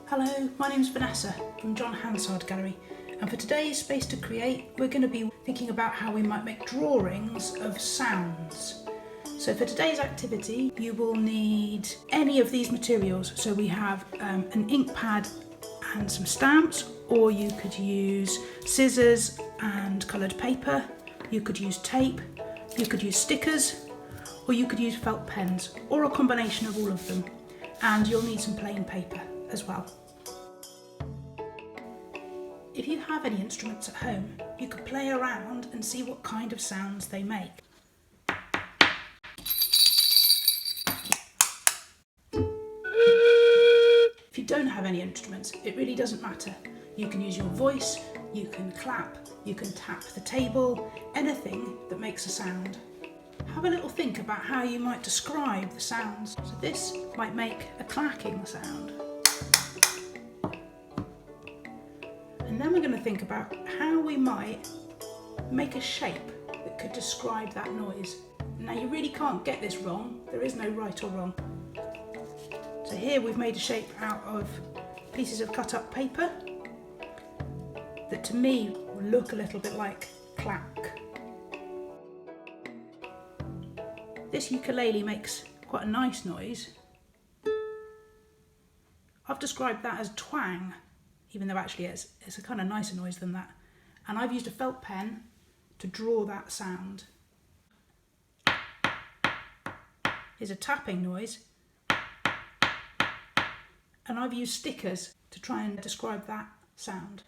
Hello, my name's Vanessa from John Hansard Gallery, and for today's Space to Create we're going to be thinking about how we might make drawings of sounds. So for today's activity you will need any of these materials. So we have an ink pad and some stamps, or you could use scissors and coloured paper, you could use tape, you could use stickers, or you could use felt pens, or a combination of all of them. And you'll need some plain paper as well. If you have any instruments at home, you could play around and see what kind of sounds they make. If you don't have any instruments, it really doesn't matter. You can use your voice, you can clap, you can tap the table, anything that makes a sound. Have a little think about how you might describe the sounds. So this might make a clacking sound. And then we're going to think about how we might make a shape that could describe that noise. Now you really can't get this wrong, there is no right or wrong. So here we've made a shape out of pieces of cut up paper that to me will look a little bit like clack. This ukulele makes quite a nice noise. I've described that as twang, even though actually it's a kind of nicer noise than that. And I've used a felt pen to draw that sound. Here's a tapping noise. And I've used stickers to try and describe that sound.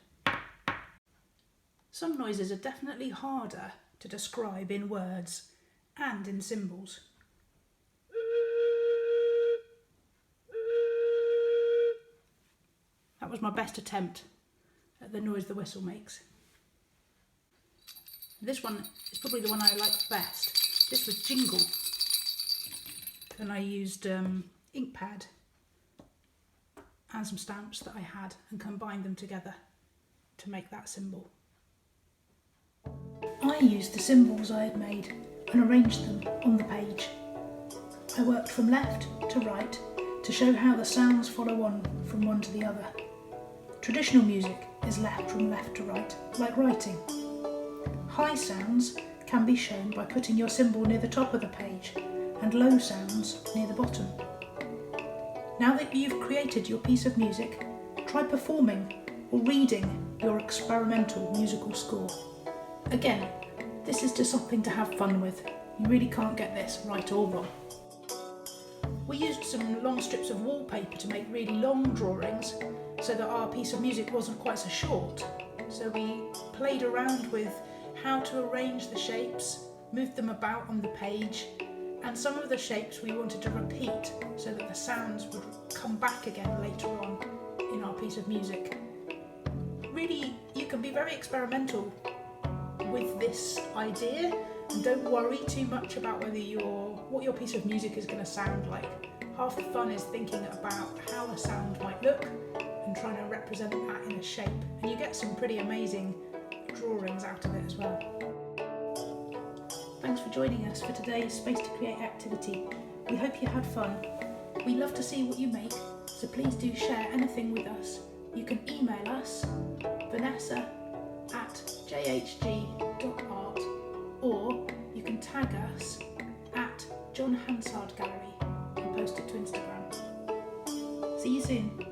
Some noises are definitely harder to describe in words and in symbols. That was my best attempt at the noise the whistle makes. This one is probably the one I like best. This was Jingle, and I used ink pad and some stamps that I had and combined them together to make that symbol. I used the symbols I had made and arranged them on the page. I worked from left to right to show how the sounds follow on from one to the other. Traditional music is left from left to right, like writing. High sounds can be shown by putting your symbol near the top of the page and low sounds near the bottom. Now that you've created your piece of music, try performing or reading your experimental musical score. Again, this is just something to have fun with. You really can't get this right or wrong. We used some long strips of wallpaper to make really long drawings so that our piece of music wasn't quite so short. So we played around with how to arrange the shapes, moved them about on the page, and some of the shapes we wanted to repeat so that the sounds would come back again later on in our piece of music. Really, you can be very experimental with this idea, and don't worry too much about what your piece of music is going to sound like. Half the fun is thinking about how a sound might look and trying to represent that in a shape, and you get some pretty amazing drawings out of it as well. Thanks for joining us for today's Space to Create activity. We hope you had fun. We love to see what you make, so please do share anything with us. You can email us, vanessa@jhg.art, or you can tag us at John Hansard Gallery and post it to Instagram. See you soon.